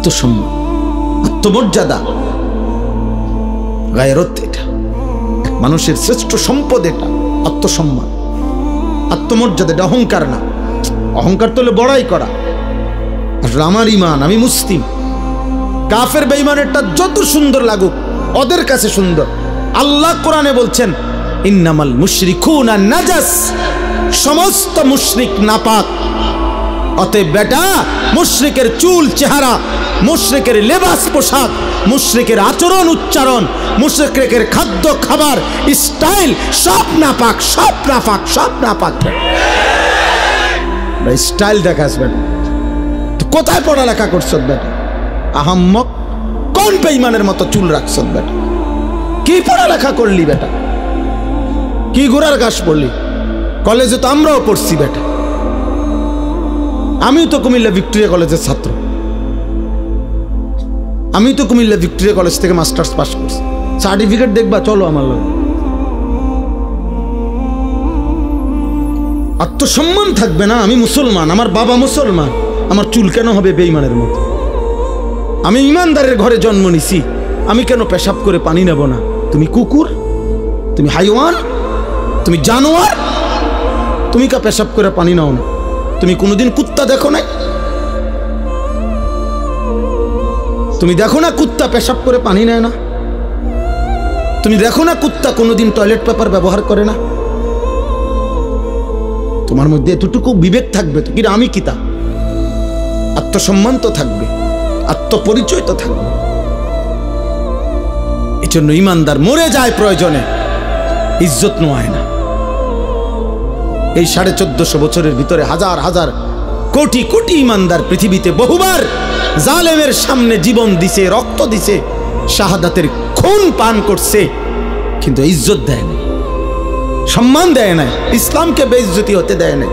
আত্মসম্মান, আত্মমর্যাদা, গায়রত। এটা মানুষের শ্রেষ্ঠ সম্পদ, এটা আত্মসম্মান, আত্মমর্যাদা। এটা অহংকার না। অহংকার তো হলো বড়াই করা। আসলে আমার ইমান, আমি মুসলিম। কাফের বেঈমানেরটা যত সুন্দর লাগুক, ওদের কাছে সুন্দর। আল্লাহ কোরআনে বলছেন ইন্নামাল মুশরিকুনা নাজাস, সমস্ত মুশরিক নাপাক। অতএব বেটা, মুশরিকের চুল চেহারা, মুশরিকের লেবাস পোশাক, মুশরিকের আচরণ উচ্চারণ, মুশরিকের খাদ্য খাবার স্টাইল সব নাপাক, সব নাপাক, সব নাপাক। স্টাইল দেখাস বেটা, তো কোথায় পড়ালেখা করছ বেটা? আহাম্মক, কোন বেঈমানের মতো চুল রাখছ বেটা? কি পড়ালেখা করলি বেটা? কি গোড়ার ঘাস পড়লি? কলেজে তো আমরাও পড়ছি বেটা। আমি তো কুমিল্লা ভিক্টোরিয়া কলেজের ছাত্র। আমি তো কুমিল্লা ভিক্টোরিয়া কলেজ থেকে মাস্টার্স পাস করছি। সার্টিফিকেট দেখবা, চলো আমার লোক। আত্মসম্মান থাকবে না। আমি মুসলমান, আমার বাবা মুসলমান, আমার চুল কেন হবে বেঈমানের মতো? আমি ইমানদারের ঘরে জন্ম নিছি, আমি কেন পেশাব করে পানি নেব না? তুমি কুকুর, তুমি হাইওয়ান, তুমি জানোয়ার, তুমি কা পেশাব করে পানি নাও না? তুমি কোনোদিন কুত্তা দেখো না? তুমি দেখো না কুত্তা পেশাব করে পানি নেয় না? তুমি দেখো না কুত্তা কোনোদিন টয়লেট পেপার ব্যবহার করে না? তোমার মধ্যে এতটুকু বিবেক থাকবে তো, কিন্তু আমি কিতা? আত্মসম্মান তো থাকবে, আত্মপরিচয় তো থাকবে। এজন্য ইমানদার মরে যায় প্রয়োজনে, ইজ্জত নোয়ায় না। এই 1450 বছরের ভিতরে হাজার হাজার কোটি কোটি ইমানদার পৃথিবীতে বহুবার জালেমের সামনে জীবন দিছে, রক্ত দিছে, শাহাদাতের খুন পান করছে, কিন্তু ইজ্জত দেয় না, সম্মান দেয় না। ইসলামকে বেইজ্জতি হতে দেয় না,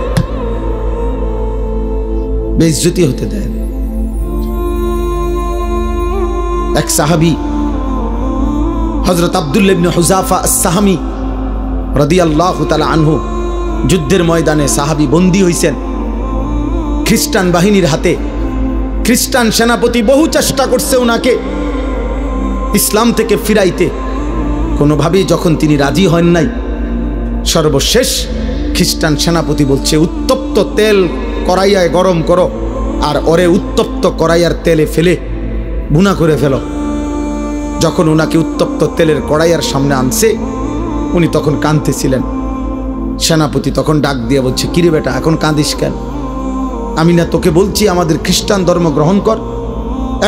বেইজ্জতি হতে দেয় না। এক সাহাবী হযরত আব্দুল্লাহ ইবনে হুযাফা আস-সাহামী রাদিয়াল্লাহু তাআলা আনহু, যুদ্ধের ময়দানে সাহাবী বন্দী হইছেন খ্রিস্টান বাহিনীর হাতে। খ্রিস্টান সেনাপতি বহু চেষ্টা করছে ওনাকে ইসলাম থেকে ফিরাইতে, কোনোভাবেই যখন তিনি রাজি হন নাই, সর্বশেষ খ্রিস্টান সেনাপতি বলছে উত্তপ্ত তেল কড়াইয়ায় গরম করো, আর ওরে উত্তপ্ত কড়াইয়ার তেলে ফেলে ভুনা করে ফেলো। যখন ওনাকে উত্তপ্ত তেলের কড়াইয়ার সামনে আনছে, উনি তখন কাঁদতেছিলেন। সেনাপতি তখন ডাক দিয়ে বলছে, কিরে বেটা, এখন কাঁদিস কেন? আমি না তোকে বলছি আমাদের খ্রিস্টান ধর্ম গ্রহণ কর,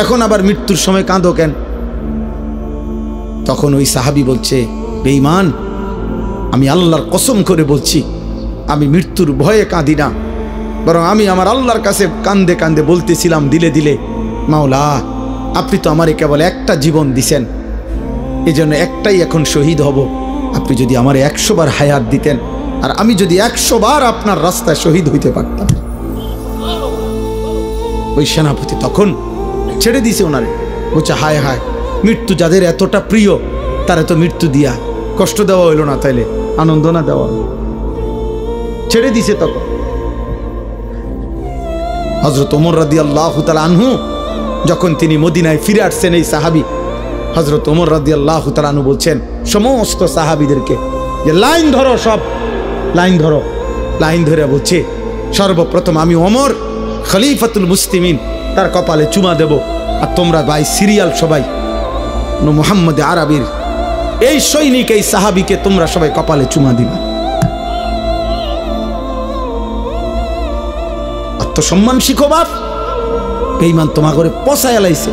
এখন আবার মৃত্যুর সময় কাঁদো কেন? তখন ওই সাহাবী বলছে, বেঈমান, আমি আল্লাহর কসম করে বলছি, আমি মৃত্যুর ভয়ে কাঁদি না, বরং আমি আমার আল্লাহর কাছে কান্দে কান্দে বলতেছিলাম দিলে দিলে, মাওলা, আপনি তো আমারে কেবল একটা জীবন দিছেন, এই জন্য একটাই এখন শহীদ হব। আপনি যদি আমার 100 বার হায়াত দিতেন, আর আমি যদি 100 বার আপনার রাস্তায় শহীদ হইতে পারতাম। ওই সেনাপতি তখন ছেড়ে দিছে ওনারে, বলছে, হায় হায়, মৃত্যু যাদের এতটা প্রিয় তারা তো মৃত্যু দিয়া কষ্ট দেওয়া হইল না, তাইলে আনন্দ না দেওয়া, ছেড়ে দিছে। তখন হযরত ওমর রাদিয়াল্লাহু তাআলা আনহু যখন তিনি মদিনায় ফিরে আসছেন, এই সাহাবী হযরত ওমর রাদিয়াল্লাহু তাআলা আনহু বলছেন সমস্ত সাহাবীদেরকে যে লাইন ধরো, সব লাইন ধরো। লাইন ধরে বলছে, সর্বপ্রথম আমি ওমর খলিফাতুল মুসলিমিন, তার কপালে চুমা দেব, আর তোমরা ভাই সিরিয়াল সবাই মুহাম্মদ আরবির এই সৈনিক, এই সাহাবীকে তোমরা সবাই কপালে চুমা দিবা। আত্মসম্মান শিখো বাপ। বেঈমান তোমা করে পচায় লাইছে,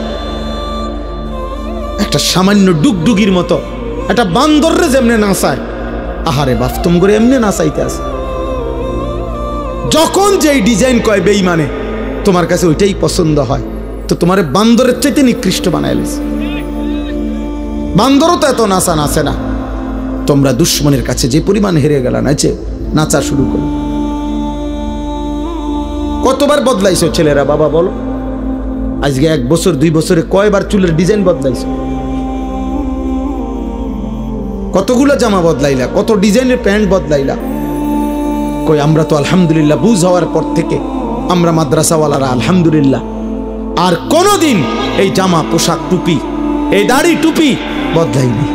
একটা সামান্য ডুগডুগির মতো, একটা বান্দররে যেমনে নাচায়, আহারে বাপ তুম করে এমনি নাচাইতে আছে। যখন যেই ডিজাইন কয় বেঈমানে, তোমার কাছে ওইটাই পছন্দ হয়, তো তোমারে বান্দরের চাইতে নিকৃষ্ট বানায় লাইছে। বান্দরও তো এত নাচা নাচে না। তোমরা দুশ্মনের কাছে যে পরিমাণ হেরে গেলা, নাচে নাচা শুরু করো। কতবার বদলাইছো ছেলেরা বাবা বলো? আজকে 1 বছর 2 বছরে কয়বার চুলের ডিজাইন বদলাইছো? কতগুলো জামা বদলাইলা, কত ডিজাইনের প্যান্ট বদলাইলা? কই আমরা তো আলহামদুলিল্লাহ বুঝ হওয়ার পর থেকে আমরা মাদ্রাসাওয়ালারা আলহামদুলিল্লাহ আর কোনোদিন এই জামা পোশাক টুপি এই দাড়ি টুপি বদলাইনি।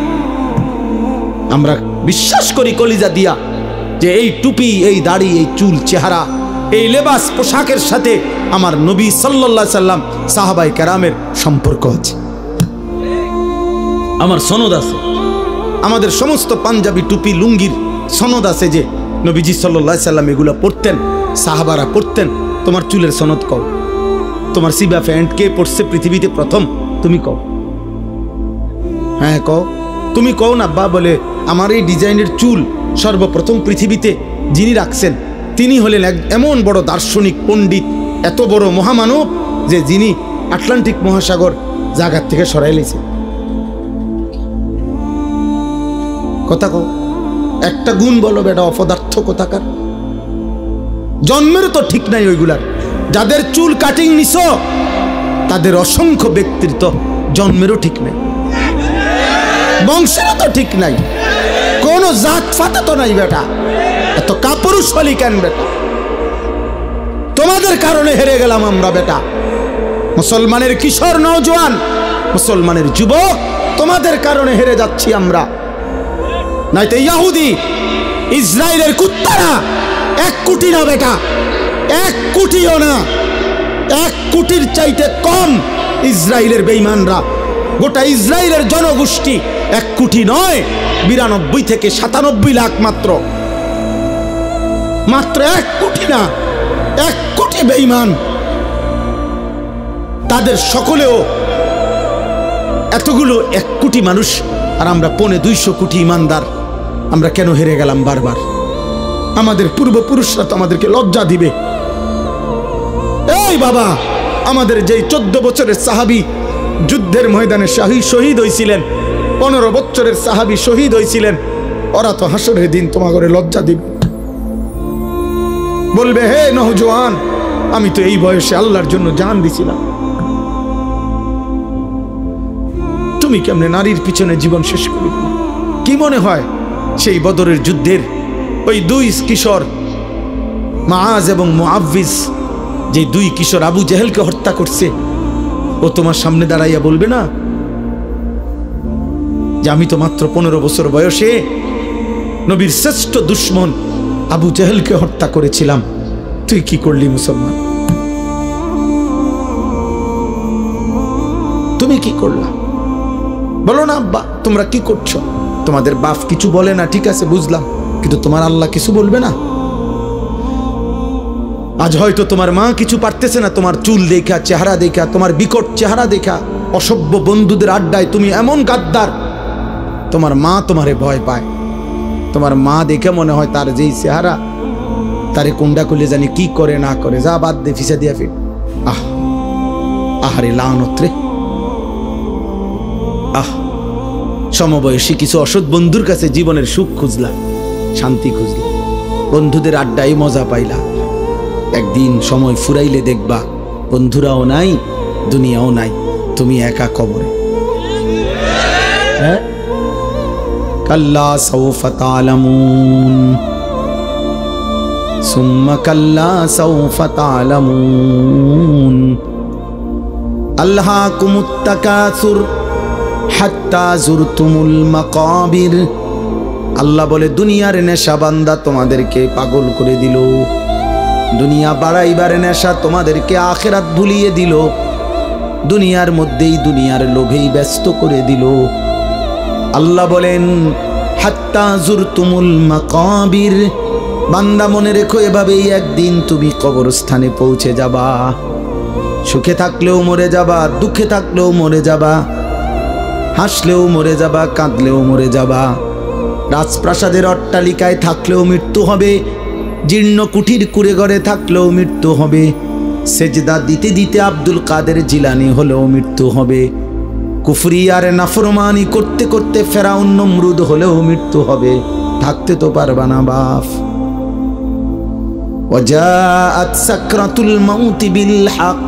আমরা বিশ্বাস করি কলিজা দিয়া যে এই টুপি এই দাড়ি এই চুল চেহারা এই লেবাস পোশাকের সাথে আমার নবী সাল্লাল্লাহু আলাইহি সাল্লাম সাহাবায়ে কেরামের সম্পর্ক আছে। আমার সনদ আছে, আমাদের সমস্ত পাঞ্জাবি টুপি লুঙ্গির সনদ আছে যে নবীজি সাল্লাল্লাহু আলাইহি সাল্লাম এগুলো পরতেন, সাহাবারা পরতেন। তোমার চুলের সনদ কও, তোমার সিবা প্যান্ট কে পরছে পৃথিবীতে প্রথম, তুমি কও। হ্যাঁ কও, তুমি কও না আব্বা। বলে আমার এই ডিজাইনের চুল সর্বপ্রথম পৃথিবীতে যিনি রাখছেন তিনি হলেন এমন বড় দার্শনিক পণ্ডিত, এত বড় মহামানব যে যিনি আটলান্টিক মহাসাগর জায়গার থেকে সরাই লেছে। কথা কও, একটা গুণ বলো বেটা, অপদার্থ কোথাকার। জন্মের তো ঠিক নাই ওইগুলার। যাদের চুল কাটিং নিছ তাদের অসংখ্য ব্যক্তিত্ব জন্মেরও ঠিক নাই, বংশেরও তো ঠিক নাই, কোন জাত ফাতা তো নাই বেটা। এত কাপুরুষালী কেন বেটা? তোমাদের কারণে হেরে গেলাম আমরা বেটা। মুসলমানের কিশোর নওজোয়ান, মুসলমানের যুবক, তোমাদের কারণে হেরে যাচ্ছি আমরা। নাইতে ইহুদি ইসরায়েলের কুত্তারা 1 কোটি না বেটা, 1 কোটিও না, 1 কোটির চাইতে কম ইসরায়েলের বেঈমানরা। গোটা ইসরায়েলের জনগোষ্ঠী 1 কোটি নয়, 92 থেকে 97 লাখ মাত্র। মাত্র 1 কোটি না, 1 কোটি বেঈমান। তাদের সকলেও এতগুলো 1 কোটি মানুষ, আর আমরা 250 কোটি ইমানদার। আমরা কেন হেরে গেলাম বারবার? আমাদের পূর্বপুরুষরা তো আমাদেরকে লজ্জা দিবে। এই বাবা, আমাদের যেই 14 বছরের সাহাবী যুদ্ধের ময়দানে শহীদ হয়েছিলেন, 15 বছরের সাহাবী শহীদ হয়েছিলেন, ওরা তো হাসরের দিন তোমাদের লজ্জা দিবে। বলবে, হে নওজোয়ান, আমি তো এই বয়সে আল্লাহর জন্য জান দিছিলাম, তুমি কেমনে নারীর পিছনে জীবন শেষ করে দিলে? কি মনে হয় সেই বদরের যুদ্ধের ওই 2 কিশোর মাআজ এবং মুআওয়িজ, যে 2 কিশোর আবু জেহেলকে হত্যা করছে, ও তোমার সামনে দাঁড়াইয়া বলবে না যে আমি তো মাত্র 15 বছর বয়সে নবীর শ্রেষ্ঠ দুশমন আবু জেহেলকে হত্যা করেছিলাম, তুই কি করলি মুসলমান? তুমি কি করলা? বলো না আব্বা, তোমরা কি করছো? তোমাদের বাপ কিছু বলে না, ঠিক আছে বুঝলাম, কিন্তু তোমার আল্লাহ কিছু বলবে না? আজ হয়তো তোমার মা কিছু পারতেছে না, তোমার চুল দেখা, চেহারা দেখা, তোমার বিকট চেহারা দেখা, অসভ্য বন্ধুদের আড্ডায় তুমি এমন গাদ্দার, তোমার মা তোমারে ভয় পায়। তোমার মা দেখে মনে হয় তার যেই চেহারা, তারে কুন্ডা করলে জানি কি করে না করে, যা বাদ দে, ফিসা দিয়া ফির। আহারে লানত রে। সমবয়সী কিছু অসৎ বন্ধুর কাছে জীবনের সুখ খুঁজলা, শান্তি খুঁজলা, বন্ধুদের আড্ডায় মজা পাইলা। একদিন সময় ফুরাইলে দেখবা বন্ধুরাও নাই, দুনিয়াও নাই, তুমি একা কবরে। কাল্লা সাউফা তা'লামুন সুম্মা কাল্লা সাউফা তা'লামুন আলহাকুমুত তাকাসুর হাত্তা জুরতুমুল মাকাবির। আল্লাহ বলে, দুনিয়ার নেশা বান্দা তোমাদেরকে পাগল করে দিল, দুনিয়া বাড়াইবার নেশা তোমাদেরকে আখিরাত ভুলিয়ে দিল, দুনিয়ার মধ্যেই দুনিয়ার লোভেই ব্যস্ত করে দিল। আল্লাহ বলেন, হাত্তা জুরতুমুল মাকাবির, বান্দা মনে রেখো এভাবেই একদিন তুমি কবরস্থানে পৌঁছে যাবা। সুখে থাকলেও মরে যাবা, দুঃখে থাকলেও মরে যাবা, হাসলেও মরে যাবা, কাঁদলেও মরে যাবা। রাজপ্রাসাদের অট্টালিকায় থাকলেও মৃত্যু হবে, জীর্ণ কুঠির কুড়ে ঘরে থাকলেও মৃত্যু হবে, সেজদা দিতে দিতে আব্দুল কাদের জিলানী হলেও মৃত্যু হবে, কুফরি আর নাফরমানি করতে করতে ফেরাউন নমরুদ হলেও মৃত্যু হবে, থাকতে তো পারবা না বাপ। ওয়াজাআত সাকরাতুল মাউতি বিল হক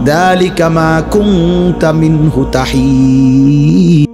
যালিকা মা কুনতা মিনহু তাহিদ।